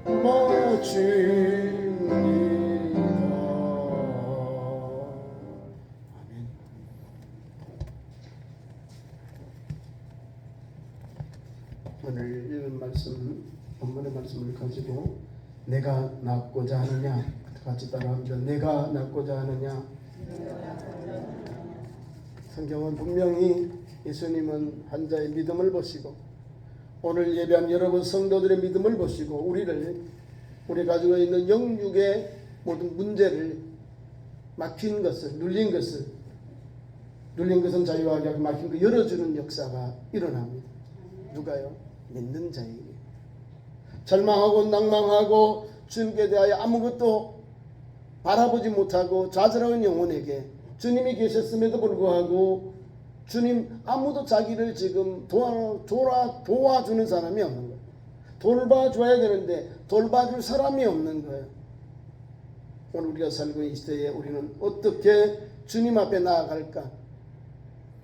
모십니다. 아멘. 오늘 읽은 말씀, 본문의 말씀을 가지고 내가 낫고자 하느냐, 같이 따라합니다. 내가 낫고자 하느냐. 성경은 분명히 예수님은 환자의 믿음을 보시고 오늘 예배한 여러분 성도들의 믿음을 보시고 우리 가지고 있는 영육의 모든 문제를 막힌 것을 눌린 것은 자유하게 하고 막힌 거 열어주는 역사가 일어납니다. 누가요? 믿는 자에게. 절망하고 낭망하고 주님께 대하여 아무것도 바라보지 못하고 좌절하는 영혼에게 주님이 계셨음에도 불구하고 주님 아무도 자기를 지금 도와주는 사람이 없는 거예요. 돌봐줘야 되는데 돌봐줄 사람이 없는 거예요. 오늘 우리가 살고 있는 이 시대에 우리는 어떻게 주님 앞에 나아갈까?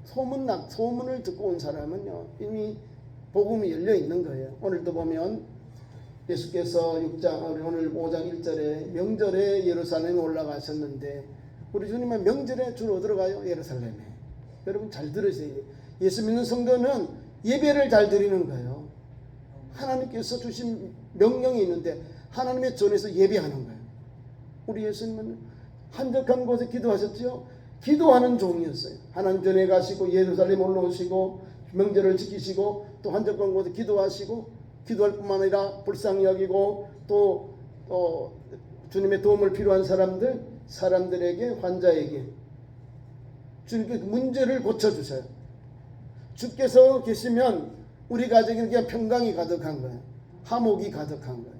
소문을 듣고 온 사람은요 이미 복음이 열려 있는 거예요. 오늘도 보면 예수께서 오늘 5장 1절에 명절에 예루살렘에 올라가셨는데 우리 주님은 명절에 주로 어디로 가요? 예루살렘에. 여러분 잘 들으세요. 예수 믿는 성도는 예배를 잘 드리는 거예요. 하나님께서 주신 명령이 있는데 하나님의 전에서 예배하는 거예요. 우리 예수님은 한적한 곳에 기도하셨죠. 기도하는 종이었어요. 하나님 전에 가시고 예루살렘 올라오시고 명절을 지키시고 또 한적한 곳에 기도하시고 기도할 뿐만 아니라 불쌍히 여기고 또 주님의 도움을 필요한 사람들에게 환자에게 주님께 문제를 고쳐주세요. 주께서 계시면 우리 가정에는 그냥 평강이 가득한 거예요. 화목이 가득한 거예요.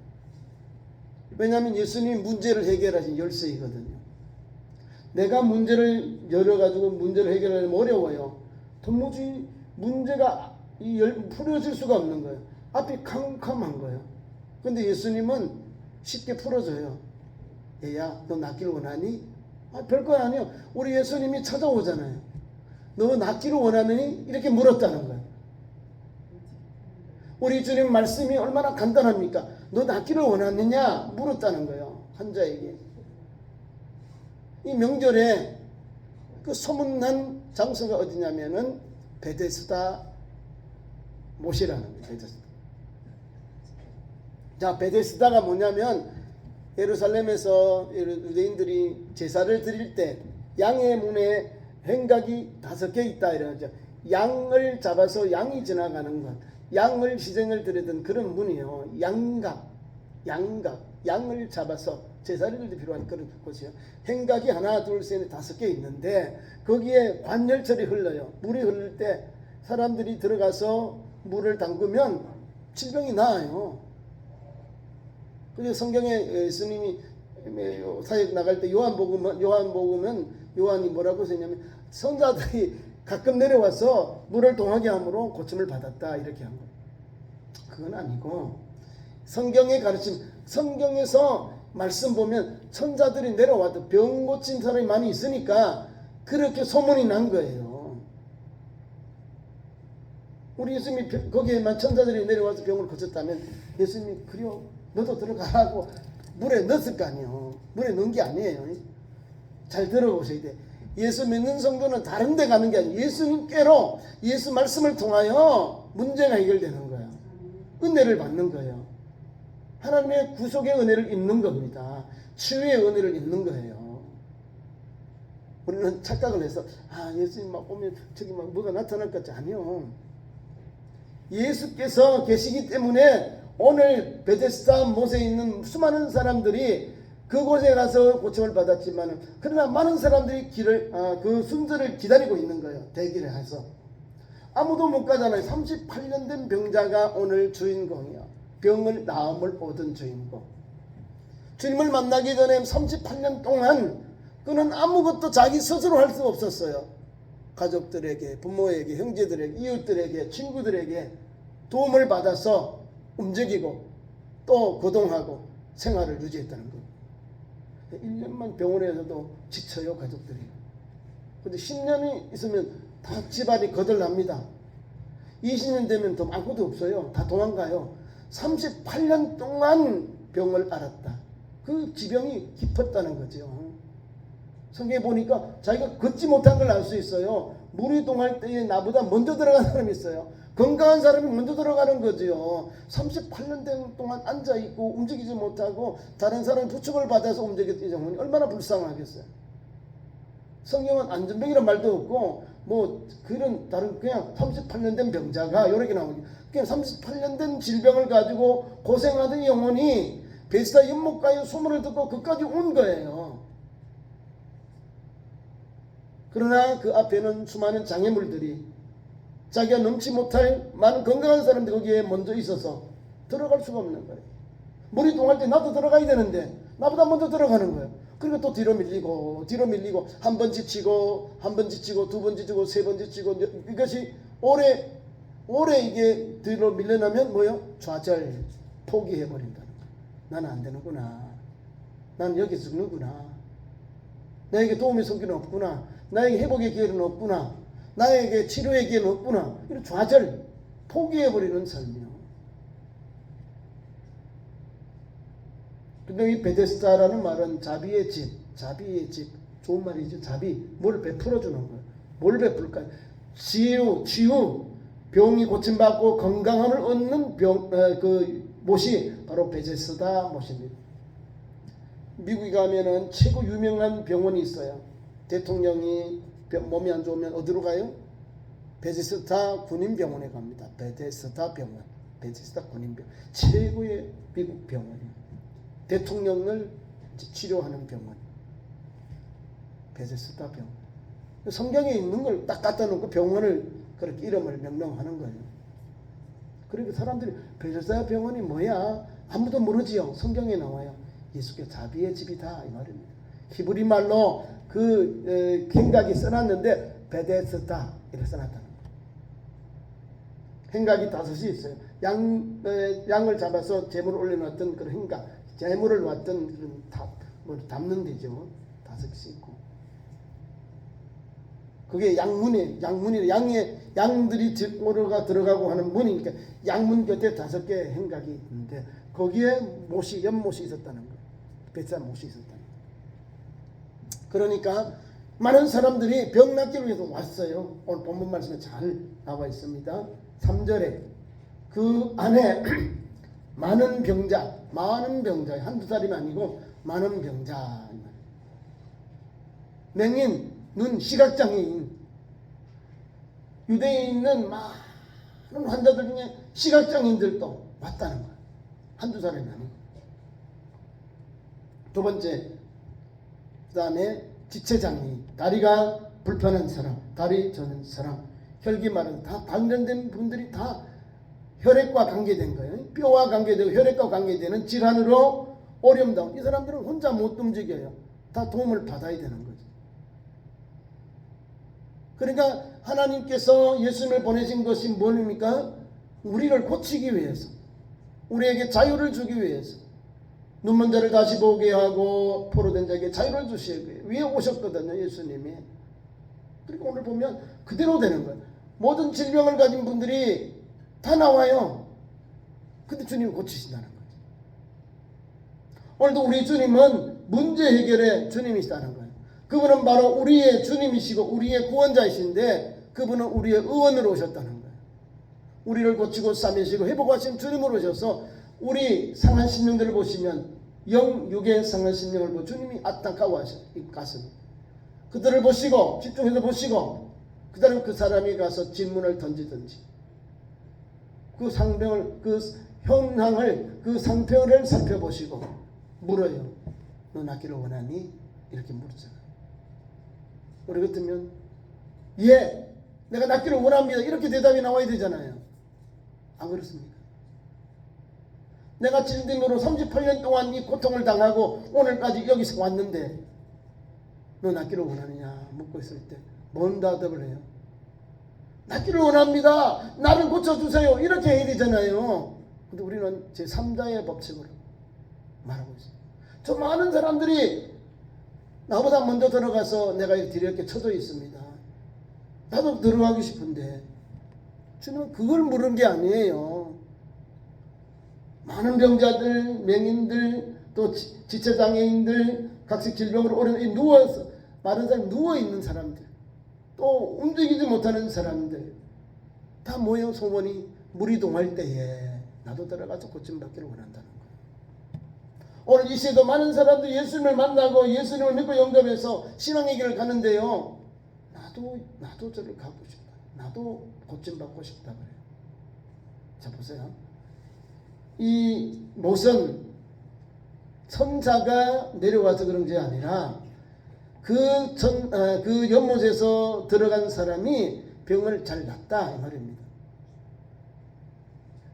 왜냐하면 예수님이 문제를 해결하신 열쇠이거든요. 내가 문제를 열어가지고 문제를 해결하려면 어려워요. 도무지 문제가 풀어질 수가 없는 거예요. 앞이 캄캄한 거예요. 근데 예수님은 쉽게 풀어줘요. 얘야 너 낫기를 원하니? 별거 아니에요. 우리 예수님이 찾아오잖아요. 너 낫기를 원하느니? 이렇게 물었다는 거예요. 우리 주님 말씀이 얼마나 간단합니까? 너 낫기를 원하느냐? 물었다는 거예요. 환자에게. 이 명절에 그 소문난 장소가 어디냐면은 베데스다 못이라는 거예요. 베데스다. 자, 베데스다가 뭐냐면 예루살렘에서 유대인들이 제사를 드릴 때 양의 문에 행각이 5개 있다 이러죠. 양을 잡아서 양이 지나가는 것, 양을 희생을 드리던 그런 문이에요. 양을 잡아서 제사를 드릴 때 필요한 그런 곳이에요. 행각이 하나, 둘, 셋, 넷, 5개 있는데 거기에 관열철이 흘러요. 물이 흐를 때 사람들이 들어가서 물을 담그면 질병이 나아요. 그래서 성경에 예수님이 사역 나갈 때 요한복음은 요한이 뭐라고 쓰냐면 선자들이 가끔 내려와서 물을 동하게 함으로 고침을 받았다 이렇게 한 거예요. 그건 아니고 성경의 가르침, 성경에서 말씀 보면 천사들이 내려와도 병 고친 사람이 많이 있으니까 그렇게 소문이 난 거예요. 우리 예수님이 거기에만 천사들이 내려와서 병을 고쳤다면 예수님이 그래요 너도 들어가라고 물에 넣었을 거 아니에요. 물에 넣은 게 아니에요. 잘 들어보셔야 돼. 예수 믿는 성도는 다른 데 가는 게 아니에요. 예수님께로 예수 말씀을 통하여 문제가 해결되는 거예요. 은혜를 받는 거예요. 하나님의 구속의 은혜를 입는 겁니다. 치유의 은혜를 입는 거예요. 우리는 착각을 해서 예수님 막 보면 저기 막 뭐가 나타날 것 같지 아니요. 예수께서 계시기 때문에 오늘 베데스다 못에 있는 수많은 사람들이 그곳에 가서 고침을 받았지만 그러나 많은 사람들이 그 순서를 기다리고 있는 거예요. 대기를 해서 아무도 못 가잖아요. 38년 된 병자가 오늘 주인공이야. 병을 나음을 얻은 주인공. 주님을 만나기 전에 38년 동안 그는 아무것도 자기 스스로 할 수 없었어요. 가족들에게, 부모에게, 형제들에게, 이웃들에게, 친구들에게 도움을 받아서 움직이고 또 거동하고 생활을 유지했다는 거. 1년만 병원에서도 지쳐요, 가족들이. 근데 10년이 있으면 다 집안이 거덜납니다. 20년 되면 더 아무것도 없어요. 다 도망가요. 38년 동안 병을 앓았다. 그 지병이 깊었다는 거죠. 성경에 보니까 자기가 걷지 못한 걸 알 수 있어요. 물이 동할 때에 나보다 먼저 들어가는 사람이 있어요. 건강한 사람이 먼저 들어가는 거죠. 38년 동안 앉아있고 움직이지 못하고 다른 사람의 부축을 받아서 움직였기 때문에 얼마나 불쌍하겠어요. 성경은 안전병이란 말도 없고 뭐 그런 다른 그냥 38년 된 병자가 이렇게 나오죠. 그냥 38년 된 질병을 가지고 고생하던 영혼이 베스다 연못가에 소문을 듣고 그까지 온 거예요. 그러나 그 앞에는 수많은 장애물들이 자기가 넘지 못할 많은 건강한 사람들이 거기에 먼저 있어서 들어갈 수가 없는 거예요. 물이 동할 때 나도 들어가야 되는데 나보다 먼저 들어가는 거예요. 그리고 또 뒤로 밀리고 한 번 지치고 두 번 지치고 세 번 지치고 이것이 오래 이게 뒤로 밀려나면 뭐요? 좌절, 포기해버린다는 거예요. 나는 안 되는구나. 나는 여기 죽는구나. 나에게 도움의 손길은 없구나. 나에게 회복의 기회는 없구나. 나에게 치료의 기회는 없구나. 이런 좌절, 포기해버리는 삶이요. 근데 이 베데스다라는 말은 자비의 집, 좋은 말이죠. 자비, 뭘 베풀어주는 거예요. 뭘 베풀까요? 치유, 병이 고침받고 건강함을 얻는 그 못이 바로 베데스다 못입니다. 미국에 가면은 최고 유명한 병원이 있어요. 대통령이 몸이 안 좋으면 어디로 가요? 베데스다 군인병원에 갑니다. 베데스다 병원, 베데스다 군인병원, 최고의 미국 병원이에요. 대통령을 치료하는 병원, 베데스다 병원. 성경에 있는 걸 딱 갖다 놓고 병원을 그렇게 이름을 명명하는 거예요. 그러니까 사람들이 베데스다 병원이 뭐야? 아무도 모르지요. 성경에 나와요. 예수께 자비의 집이다 이 말입니다. 히브리 말로 그 행각이 써놨는데 베데스다 이렇게 써놨다는 거예요. 행각이 5이 있어요. 양을 잡아서 제물을 올려놨던 그런 행각, 제물을 놨던 그런 담는 데죠. 5개 있고. 그게 양문에 양들이 집으로가 들어가고 하는 문이니까 양문 곁에 5개 행각이 있는데 거기에 연못이 있었다는 거예요. 베데스다 못이 있었다는 거예요. 그러니까 많은 사람들이 병 낫기를 위해서 왔어요. 오늘 본문 말씀에 잘 나와 있습니다. 3절에 그 안에 많은 병자 한두 사람이 아니고 많은 병자, 맹인, 눈, 시각장애인, 유대에 있는 많은 환자들 중에 시각장애인들도 왔다는 거예요. 한두 사람이 아니고. 두 번째, 그 다음에 지체장애인, 다리가 불편한 사람, 다리 저는 사람, 혈기 마른 다 관련된 분들이 다 혈액과 관계된 거예요. 뼈와 관계되고 혈액과 관계되는 질환으로 어려움당. 이 사람들은 혼자 못 움직여요. 다 도움을 받아야 되는 거죠. 그러니까 하나님께서 예수님을 보내신 것이 뭡니까? 우리를 고치기 위해서, 우리에게 자유를 주기 위해서, 눈먼 자를 다시 보게 하고 포로된 자에게 자유를 주시기 위해 오셨거든요. 예수님이. 그리고 오늘 보면 그대로 되는 거예요. 모든 질병을 가진 분들이 다 나와요. 근데 주님이 고치신다는 거죠. 오늘도 우리 주님은 문제 해결의 주님이시다는 거예요. 그분은 바로 우리의 주님이시고 우리의 구원자이신데 그분은 우리의 의원으로 오셨다는 거예요. 우리를 고치고 싸매시고 회복하신 주님으로 오셔서 우리 상한 심령들을 보시면 영육의 상한 심령을 보고 주님이 안타까워하셨습니다. 그들을 보시고 집중해서 보시고 그 다음에 그 사람이 가서 질문을 던지든지 그 상병을, 그 현황을, 그 상태를 살펴보시고 물어요. 너 낫기를 원하니? 이렇게 물었잖아요. 우리 같으면 예, 내가 낫기를 원합니다. 이렇게 대답이 나와야 되잖아요. 안 그렇습니까? 내가 질병으로 38년 동안 이 고통을 당하고 오늘까지 여기서 왔는데 너 낫기를 원하느냐 묻고 있을 때 뭔 대답을 해요? 낫기를 원합니다. 나를 고쳐주세요. 이렇게 해야 되잖아요. 근데 우리는 제3자의 법칙으로 말하고 있어요. 저 많은 사람들이 나보다 먼저 들어가서 내가 이렇게 쳐져 있습니다. 나도 들어가고 싶은데 주님은 그걸 물은 게 아니에요. 많은 병자들, 맹인들, 또 지체장애인들, 각색 질병으로 오래 누워서 마른 사람 누워 있는 사람들, 또 움직이지 못하는 사람들 다 모여 소문이 물이 동할 때에 나도 들어가서 고침받기를 원한다는 거예요. 오늘 이 시대도 많은 사람들이 예수님을 만나고 예수님을 믿고 영접해서 신앙의 길을 가는데요. 나도 저를 가고 싶다. 나도 고침받고 싶다 그래요. 자 보세요. 이 못은 천사가 내려와서 그런 게 아니라 그 연못에서 들어간 사람이 병을 잘 낫다 이 말입니다.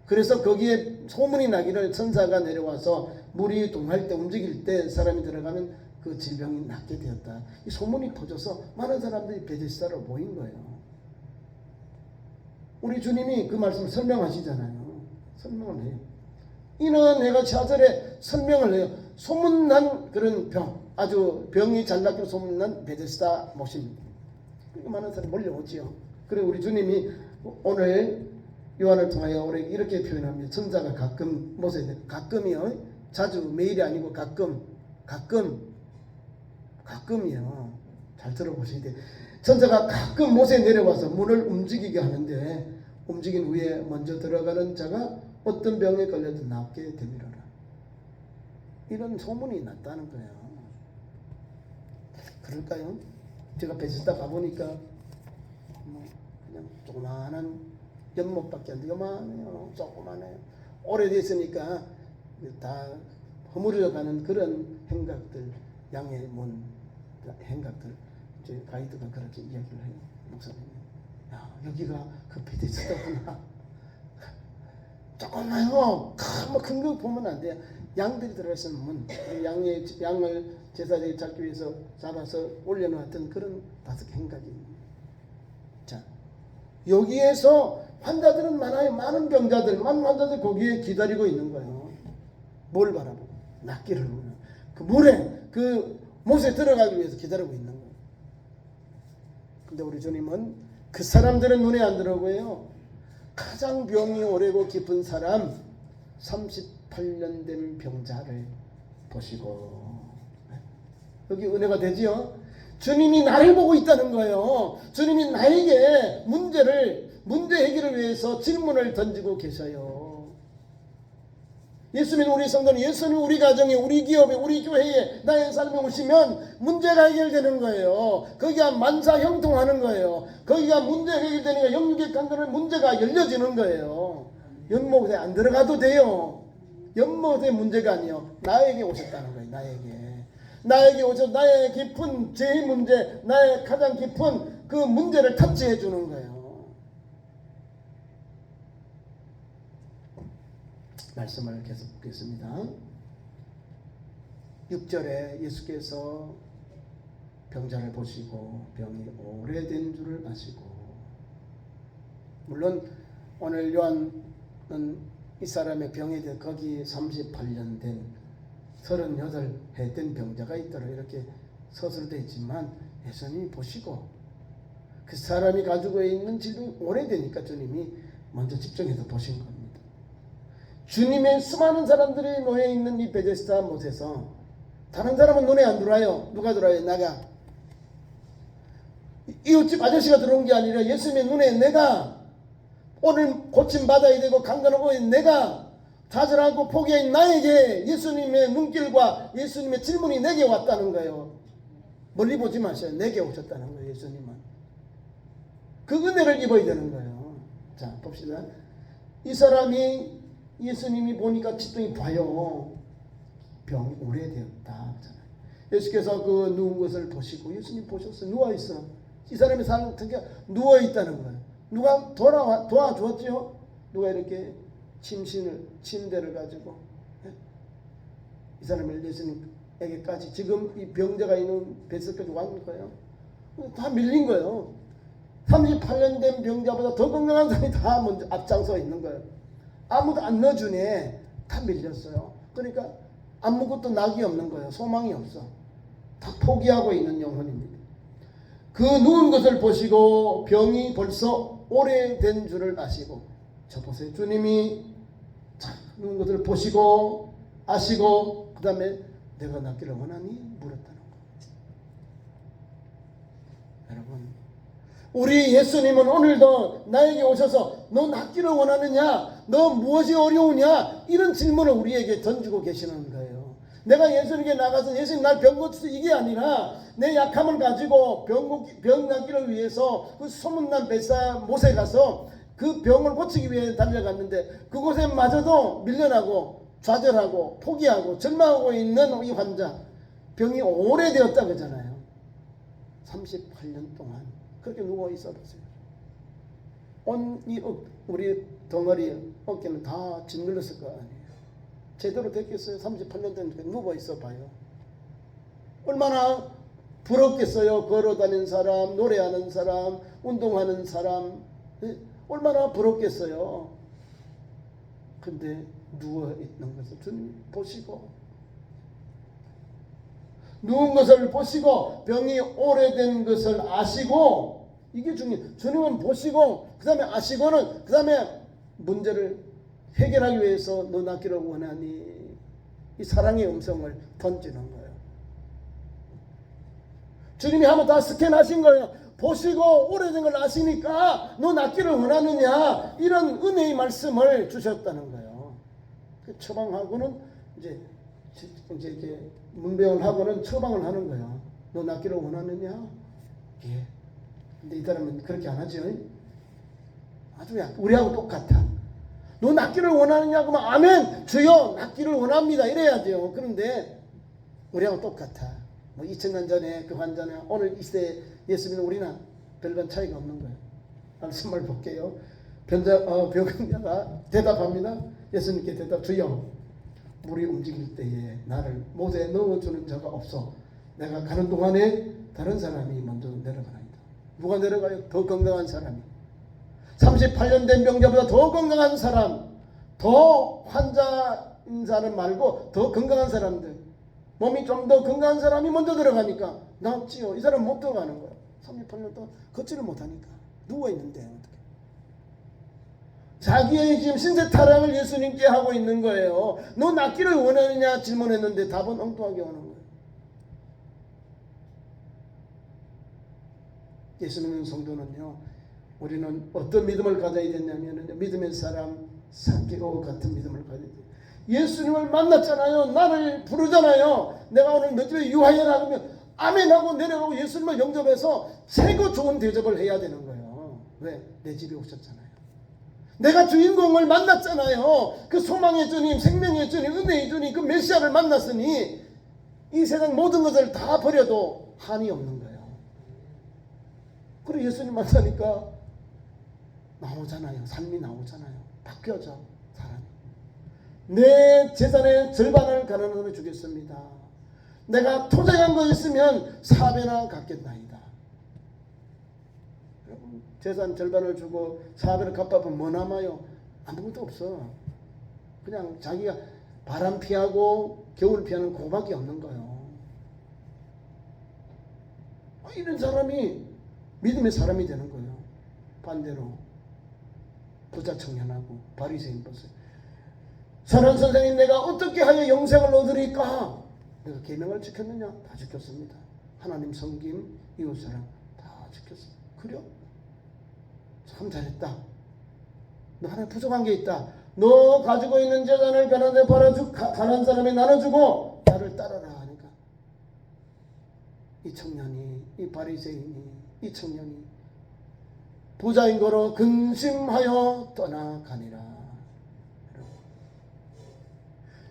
그래서 거기에 소문이 나기를 천사가 내려와서 물이 동할 때 움직일 때 사람이 들어가면 그 질병이 낫게 되었다. 이 소문이 퍼져서 많은 사람들이 베데스다로 모인 거예요. 우리 주님이 그 말씀을 설명하시잖아요. 설명을 해요. 이는 내가 4절에 설명을 해요. 소문난 그런 병, 아주 병이 잘 낫기로 소문난 베데스다 못입니다. 많은 사람이 몰려오지요. 그리고 우리 주님이 오늘 요한을 통하여 이렇게 표현합니다. 천사가 가끔 못에 가끔이요. 자주 매일이 아니고 가끔이요. 잘 들어보셔야 돼요. 천사가 가끔 못에 내려와서 문을 움직이게 하는데 움직인 후에 먼저 들어가는 자가 어떤 병에 걸려도 낫게 되리라. 이런 소문이 났다는 거예요. 그럴까요? 제가 베데스다 가보니까 그냥 조그마한 연못밖에 안 돼. 요만해요. 조그만해요. 오래됐으니까 다 허물어가는 그런 행각들, 양의 문 행각들. 이제 가이드가 그렇게 이야기를 해요. 목사님이. 야, 여기가 그 베데스다구나. 조그마요. 큰 거 보면 안 돼요. 양들이 들어있는 문. 양을 제사장이 잡기 위해서 잡아서 올려놓았던 그런 5개 행각입니다. 자, 여기에서 환자들은 많아요. 많은 병자들, 많은 환자들 거기에 기다리고 있는 거예요. 뭘 바라보고? 낫기를. 그 물에, 그 못에 들어가기 위해서 기다리고 있는 거예요. 근데 우리 주님은 그 사람들은 눈에 안 들어오고요. 가장 병이 오래고 깊은 사람, 38년 된 병자를 보시고, 여기 은혜가 되지요? 주님이 나를 보고 있다는 거예요. 주님이 나에게 문제 해결을 위해서 질문을 던지고 계셔요. 예수님 우리 성도는 예수님 우리 가정에 우리 기업에 우리 교회에 나의 삶에 오시면 문제가 해결되는 거예요. 거기가 만사형통하는 거예요. 거기가 문제 해결되니까 영육의 강건한 문제가 열려지는 거예요. 연못에 안 들어가도 돼요. 연못의 문제가 아니요. 나에게 오셨다는 거예요. 나에게 오셔서 나의 깊은 제 문제, 나의 가장 깊은 그 문제를 터치해 주는 거예요. 말씀을 계속 보겠습니다. 6절에 예수께서 병자를 보시고 병이 오래된 줄을 아시고, 물론 오늘 요한은 이 사람의 병에 대해 거기 38년 된 38해 된 병자가 있더라 이렇게 서술되어 있지만 예수님이 보시고 그 사람이 가지고 있는 질병이 오래되니까 주님이 먼저 집중해서 보신 겁니다. 주님의 수많은 사람들이 모여있는 이 베데스다 못에서 다른 사람은 눈에 안 들어와요. 누가 들어와요? 나가. 이웃집 아저씨가 들어온 게 아니라 예수님의 눈에 내가 오늘 고침받아야 되고 강건하고 내가 좌절하고 포기한 나에게 예수님의 눈길과 예수님의 질문이 내게 왔다는 거예요. 멀리 보지 마세요. 내게 오셨다는 거예요. 예수님은. 그 은혜를 입어야 되는 거예요. 자 봅시다. 이 사람이 예수님이 보니까 집중이 봐요. 병이 오래되었다. 예수께서 그 누운 것을 보시고 예수님 보셨어요. 누워있어. 이 사람이 사는 특히 누워있다는 거예요. 누가 도와주었지요? 누가 이렇게 침대를 가지고 이 사람을 예수님에게까지 지금 이 병자가 있는 뱃속까지 왔는 거예요. 다 밀린 거예요. 38년 된 병자보다 더 건강한 사람이 다 먼저 앞장서 있는 거예요. 아무도 안 넣어주니 다 밀렸어요. 그러니까 아무것도 낙이 없는 거예요. 소망이 없어. 다 포기하고 있는 영혼입니다. 그 누운 것을 보시고 병이 벌써 오래된 줄을 아시고, 저 보세요. 주님이 누군 것을 보시고 아시고 그 다음에 내가 낫기를 원하니 물었다는 거. 여러분, 우리 예수님은 오늘도 나에게 오셔서 너 낫기를 원하느냐, 너 무엇이 어려우냐, 이런 질문을 우리에게 던지고 계시는 거예요. 내가 예수님께 나가서 예수님 날 병 고치소 이게 아니라 내 약함을 가지고 병 낫기를 위해서 그 소문난 벳사 못에 가서 그 병을 고치기 위해 달려갔는데 그곳에 마저도 밀려나고 좌절하고 포기하고 절망하고 있는 이 환자, 병이 오래되었다 그러잖아요. 38년 동안 그렇게 누워 있어 보세요. 온 이 우리 덩어리 어깨는 다 짓눌렀을 거 아니에요. 제대로 됐겠어요? 38년 동안 누워 있어 봐요. 얼마나 부럽겠어요? 걸어다니는 사람, 노래하는 사람, 운동하는 사람, 얼마나 부럽겠어요? 근데 누워있는 것을 주님 보시고, 누운 것을 보시고 병이 오래된 것을 아시고, 이게 중요해요. 주님은 보시고 그 다음에 아시고는 그 다음에 문제를 해결하기 위해서 너 낫기를 원하니, 이 사랑의 음성을 던지는 거예요. 주님이 한번 다 스캔하신 거예요. 보시고 오래된 걸 아시니까 너 낫기를 원하느냐, 이런 은혜의 말씀을 주셨다는 거예요. 처방하고는 이제 이렇게 문병을 하고는 처방을 하는 거예요. 너 낫기를 원하느냐? 예. 근데 이 사람은 그렇게 안 하죠. 아주 우리하고 똑같아. 너 낫기를 원하느냐? 그러면 아멘, 주여 낫기를 원합니다, 이래야죠. 그런데 우리하고 똑같아. 뭐 2000년 전에 그 환자나 오늘 이 시대에 예수 믿는 우리나 별반 차이가 없는 거예요. 말씀을 볼게요. 병자가 대답합니다. 예수님께 대답, 주여 물이 움직일 때에 나를 못에 넣어주는 자가 없어. 내가 가는 동안에 다른 사람이 먼저 내려가나이다. 누가 내려가요? 더 건강한 사람이. 38년 된 병자보다 더 건강한 사람, 더 환자인 사람 말고 더 건강한 사람들, 몸이 좀 더 건강한 사람이 먼저 들어가니까 낫지요. 이 사람 못 들어가는 거야. 38년 동안 걷지를 못하니까 누워있는데 어떻게. 자기의 지금 신세 타령을 예수님께 하고 있는 거예요. 너 낫기를 원하느냐 질문했는데 답은 엉뚱하게 오는 거예요. 예수 믿는 성도는요, 우리는 어떤 믿음을 가져야 되냐면 믿음의 사람 사개오 같은 믿음을 가져야 돼요. 예수님을 만났잖아요. 나를 부르잖아요. 내가 오늘 너 집에 유하여라 하면 아멘하고 내려가고 예수님을 영접해서 최고 좋은 대접을 해야 되는 거예요. 왜? 내 집에 오셨잖아요. 내가 주인공을 만났잖아요. 그 소망의 주님, 생명의 주님, 은혜의 주님, 그 메시아를 만났으니 이 세상 모든 것을 다 버려도 한이 없는 거예요. 그리고 예수님 만나니까 나오잖아요. 삶이 나오잖아요. 바뀌어져 사람이. 내 재산의 절반을 가난함에 주겠습니다. 내가 토장한 거 있으면 4배나 갚겠나이다. 여러분, 재산 절반을 주고 4배를 갚아보면 뭐 남아요? 아무것도 없어. 그냥 자기가 바람 피하고 겨울 피하는 그거밖에 없는 거예요. 이런 사람이 믿음의 사람이 되는 거예요. 반대로 부자 청년하고 바리새인 보세요. 선한 선생님, 내가 어떻게 하여 영생을 얻으리까? 내가 계명을 지켰느냐? 다 지켰습니다. 하나님 섬김, 이웃사랑 다 지켰습니다. 그래? 참 잘했다. 너 하나 부족한 게 있다. 너 가지고 있는 재산을 가난에 팔아주고 가난한 사람에 나눠주고 나를 따라라 하니까 이 청년이, 이 바리새인이, 이 청년이 부자인 거로 근심하여 떠나가니라.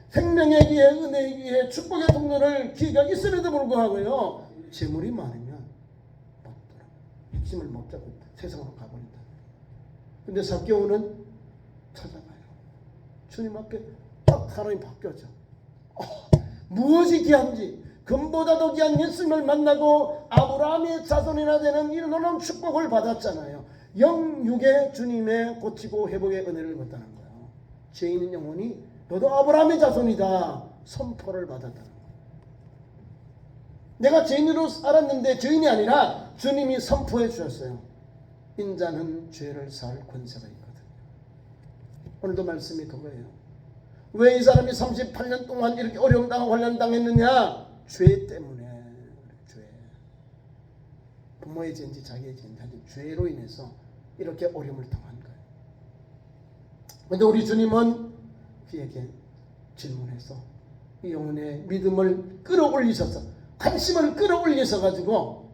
생명의 기회, 은혜의 기회, 축복의 통로를 기회가 있음에도 불구하고요, 재물이 많으면 못 돌아. 핵심을 못 잡고 세상으로 가버린다. 근데 삭개오는 찾아가요. 주님 앞에 딱 사람이 바뀌어져. 무엇이 귀한지, 금보다도 귀한 예수님을 만나고 아브라함의 자손이나 되는 이런 놀라운 축복을 받았잖아요. 영육의 주님의 고치고 회복의 은혜를 받다는 거예요. 죄 있는 영혼이 너도 아브라함의 자손이다 선포를 받았다는 거예요. 내가 죄인으로 살았는데 죄인이 아니라 주님이 선포해 주셨어요. 인자는 죄를 살 권세가 있거든요. 오늘도 말씀이 그거예요. 왜 이 사람이 38년 동안 이렇게 어려움 당하고 환난 당했느냐? 죄 때문에. 죄. 부모의 죄인지 자기의 죄인지 죄로 인해서 이렇게 어려움을 당한 거예요. 그런데 우리 주님은 그에게 질문해서 이 영혼의 믿음을 끌어올리셔서, 관심을 끌어올리셔 가지고,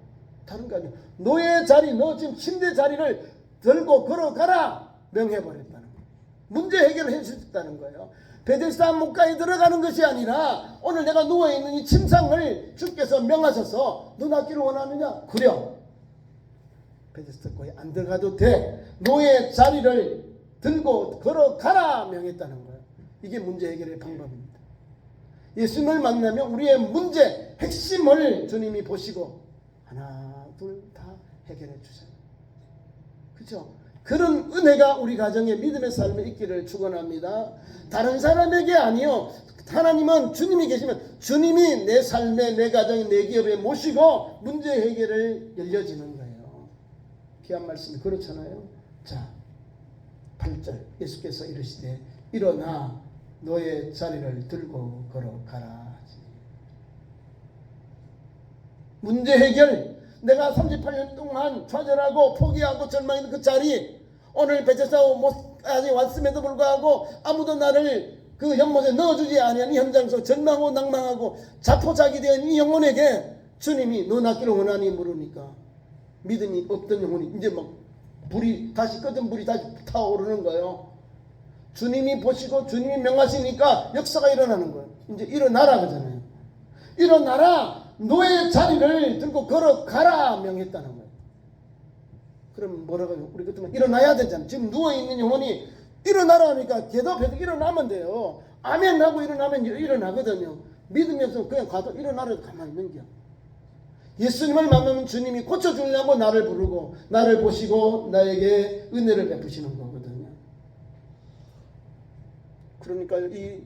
다른 거 아니에요. 너의 자리, 너 지금 침대 자리를 들고 걸어가라 명해버렸다는 거예요. 문제 해결을 해주셨다는 거예요. 베데스다 목가에 들어가는 것이 아니라 오늘 내가 누워있는 이 침상을 주께서 명하셔서 너 낫기를 원하느냐? 그래, 베데스다 거에 안 들어가도 돼. 너의 자리를 들고 걸어가라 명했다는 거예요. 이게 문제 해결의 방법입니다. 예수님을 만나면 우리의 문제 핵심을 주님이 보시고 하나 둘 다 해결해 주세요. 그렇죠? 그런 은혜가 우리 가정의 믿음의 삶에 있기를 축원합니다. 다른 사람에게 아니요, 하나님은 주님이 계시면 주님이 내 삶에, 내 가정에, 내 기업에 모시고 문제 해결을 열려지는 거예요. 귀한 말씀이 그렇잖아요. 자, 8절 예수께서 이르시되 일어나 너의 자리를 들고 걸어가라. 문제 해결, 내가 38년 동안 좌절하고 포기하고 절망했던 그 자리, 오늘 베데스다까지 왔음에도 불구하고 아무도 나를 그 연못에 넣어주지 아니하는 현장에서 절망하고 낭망하고 자포자기된 이 영혼에게 주님이 너 낫기를 원하니 물으니까 믿음이 없던 영혼이 이제 막 불이 다시 꺼진 불이 다시 타오르는 거예요. 주님이 보시고 주님이 명하시니까 역사가 일어나는 거예요. 이제 일어나라 그러잖아요. 일어나라, 너의 자리를 들고 걸어가라 명했다는 거예요. 그럼 뭐라고 해요? 우리 그때만 일어나야 되잖아요. 지금 누워있는 영혼이 일어나라 하니까 대답해서 일어나면 돼요. 아멘 하고 일어나면 일어나거든요. 믿음이 없으면 그냥 가도 일어나라 가만히 있는 겨. 예수님을 만나면 주님이 고쳐주려고 나를 부르고 나를 보시고 나에게 은혜를 베푸시는 거거든요. 그러니까 이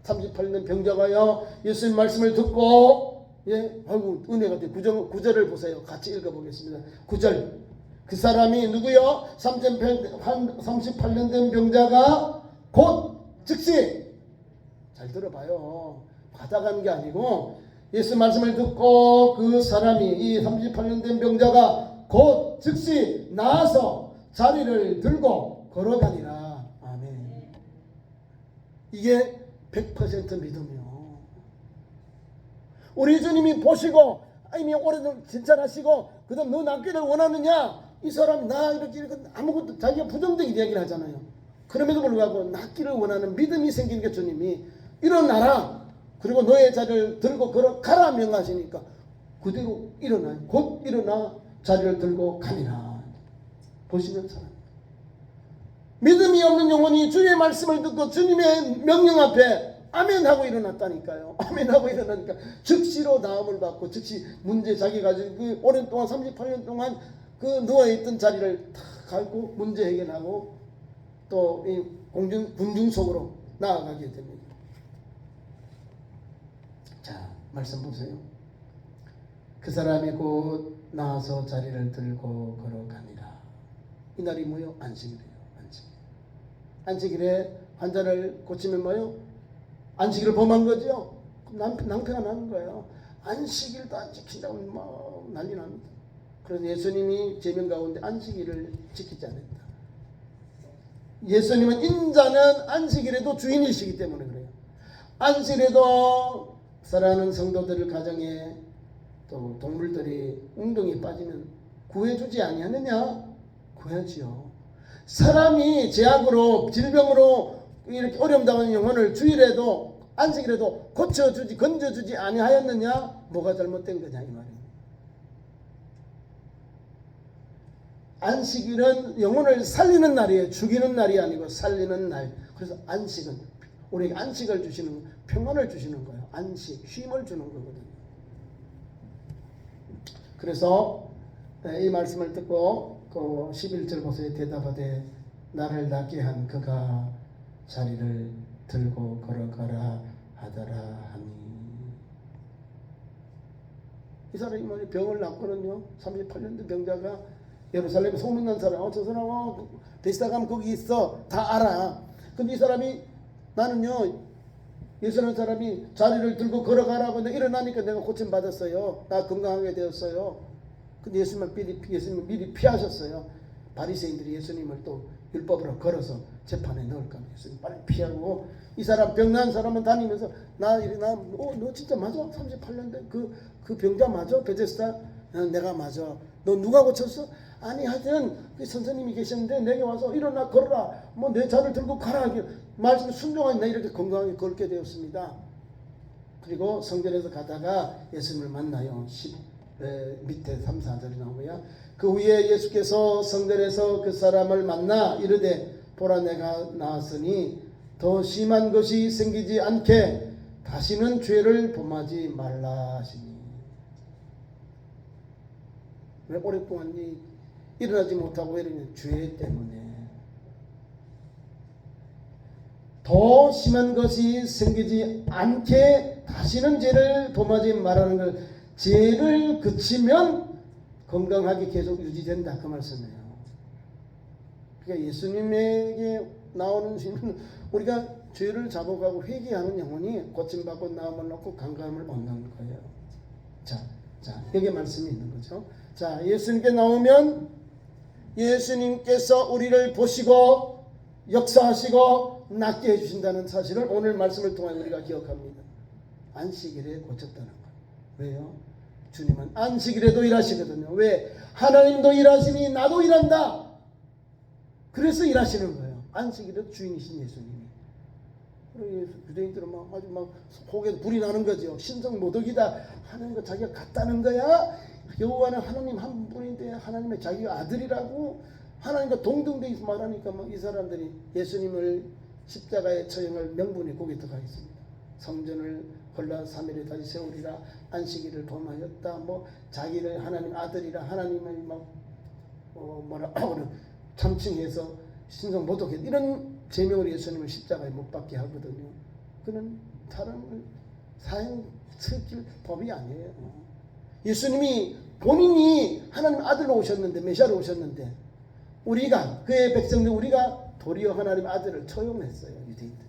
38년 병자가요, 예수님 말씀을 듣고, 아이고 은혜가 돼. 9절을 보세요. 같이 읽어보겠습니다. 9절. 그 사람이 누구요? 38년 된 병자가 곧 즉시, 잘 들어봐요. 받아가는 게 아니고 예수 말씀을 듣고 그 사람이, 이 38년 된 병자가 곧 즉시 나와서 자리를 들고 걸어가니라. 아멘. 이게 100% 믿음이요. 우리 주님이 보시고 이미 오래전 진찰하시고 그다음 너 낫기를 원하느냐? 이 사람 나 이렇게 아무것도 자기가 부정적인 이야기를 하잖아요. 그럼에도 불구하고 낫기를 원하는 믿음이 생기니까 주님이 일어나라, 그리고 너의 자리를 들고 걸어가라 명하시니까 그대로 일어나요. 곧 일어나 자리를 들고 가니라. 보시는 사람, 믿음이 없는 영혼이 주의 말씀을 듣고 주님의 명령 앞에 아멘 하고 일어났다니까요. 아멘 하고 일어나니까 즉시로 나음을 받고 즉시 문제 자기 가지고 그 오랜 동안 38년 동안 그 누워있던 자리를 다 갈고 문제 해결하고 또 이 군중 속으로 나아가게 됩니다. 자, 말씀 보세요. 그 사람이 곧 나와서 자리를 들고 걸어가니라. 이날이 뭐요? 안식일이에요. 안식일에 환자를 고치면 뭐요? 안식일을 범한 거죠. 낭패가 나는 거예요. 안식일도 안 지킨다고 막 난리 납니다. 그래서 예수님이 제명 가운데 안식일을 지키지 않았다. 예수님은 인자는 안식일에도 주인이시기 때문에 그래요. 안식일에도 사랑하는 성도들 가정에 또 동물들이 웅덩이 빠지면 구해주지 아니하느냐? 구하지요. 사람이 제약으로 질병으로 이렇게 어려움 당하는 영혼을 주일에도 안식일에도 고쳐주지 건져주지 아니하였느냐? 뭐가 잘못된 거냐 이 말이에요. 안식일은 영혼을 살리는 날이에요. 죽이는 날이 아니고 살리는 날. 그래서 안식은 우리에게 안식을 주시는, 평안을 주시는 거예요. 안식, 쉼을 주는 거거든요. 그래서 이 말씀을 듣고 그 11절 보세요. 대답하되 나를 낫게 한 그가 자리를 들고 걸어가라 하더라 하니. 이 사람이 병을 낫거든요. 38년 된 병자가 예루살렘에 소문난 사람, 저 사람 베데스다 가면 거기 있어, 다 알아. 근데 이 사람이 나는요 예수라는 사람이 자리를 들고 걸어가라고 내가 일어나니까 내가 고침받았어요. 나 건강하게 되었어요. 근데 예수님은 미리 피하셨어요. 바리새인들이 예수님을 또 율법으로 걸어서 재판에 넣을까 봐 예수님 빨리 피하고, 이 사람 병난 사람은 다니면서 너 진짜 맞아? 38년대 그 병자 맞아? 베데스다? 내가 맞아. 너 누가 고쳤어? 아니 하여튼 그 선생님이 계셨는데 내게 와서 일어나 걸어라, 뭐 내 자를 들고 가라, 말씀 순종하니 내 이렇게 건강하게 걷게 되었습니다. 그리고 성전에서 가다가 예수님을 만나요. 밑에 3, 4절이 나오고요. 그 후에 예수께서 성전에서 그 사람을 만나 이르되 보라 내가 나왔으니 더 심한 것이 생기지 않게 다시는 죄를 범하지 말라 하시니. 왜 오랫동안 일어나지 못하고 이러냐? 죄 때문에. 더 심한 것이 생기지 않게 다시는 죄를 범하지 말라는 걸, 죄를 그치면 건강하게 계속 유지된다 그 말씀이에요. 그러니까 예수님에게 나오는 신은 우리가 죄를 자복하고 회개하는 영혼이 고침받고 나음을 얻고 강감을 얻는 거예요. 자, 여기 말씀이 있는 거죠. 자, 예수님께 나오면 예수님께서 우리를 보시고 역사하시고 낫게 해주신다는 사실을 오늘 말씀을 통해 우리가 기억합니다. 안식일에 고쳤다는 거예요. 왜요? 주님은 안식일에도 일하시거든요. 왜? 하나님도 일하시니 나도 일한다. 그래서 일하시는 거예요. 안식일에도 주인이신 예수님이. 유대인들은 아주 속에서 불이 나는 거죠. 신성 모독이다 하는 거 자기가 같다는 거야. 여호와는 하나님 한 분인데 하나님의 자기가 아들이라고 하나님과 동등되어 있어 말하니까 이 사람들이 예수님을 십자가의 처형을 명분이 거기에 들어가겠습니다. 성전을 홀라 3일에 다시 세우리라, 안식일을 범하였다, 자기를 하나님 아들이라 하나님을 참칭해서 신성 모독했다, 이런 제명으로 예수님을 십자가에 못 박게 하거든요. 그는 사람을 사형시킬 법이 아니에요. 예수님이 본인이 하나님 아들로 오셨는데, 메시아로 오셨는데, 우리가 그의 백성들, 우리가 도리어 하나님 아들을 처용했어요. 유대인들이.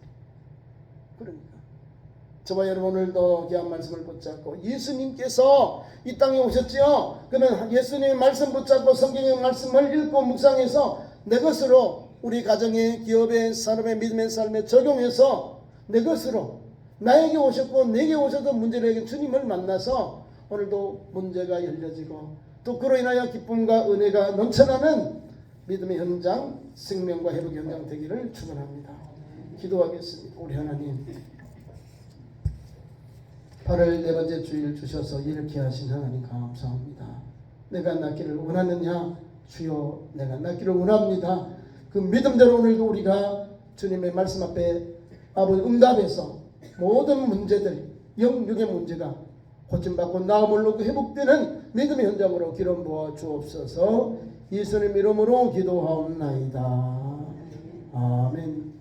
그러니까 저와 여러분 오늘도 귀한 말씀을 붙잡고 예수님께서 이 땅에 오셨지요. 그러면 예수님의 말씀 붙잡고 성경의 말씀을 읽고 묵상해서 내 것으로 우리 가정의, 기업의, 산업의, 믿음의 삶에 적용해서 내 것으로 나에게 오셨고 내게 오셨던 문제를 해결 주님을 만나서 오늘도 문제가 열려지고 또 그로 인하여 기쁨과 은혜가 넘쳐나는 믿음의 현장, 생명과 회복 현장 되기를 축원합니다. 기도하겠습니다. 우리 하나님, 8월 네 번째 주일 주셔서 이렇게 하신 하나님 감사합니다. 내가 낫기를 원하느냐? 주여 내가 낫기를 원합니다. 그 믿음대로 오늘도 우리가 주님의 말씀 앞에 아버지 응답해서 모든 문제들, 영육의 문제가 고침받고 나음을 얻고 회복되는 믿음의 현장으로 기름 부어 주옵소서. 예수님 이름으로 기도하옵나이다. 아멘.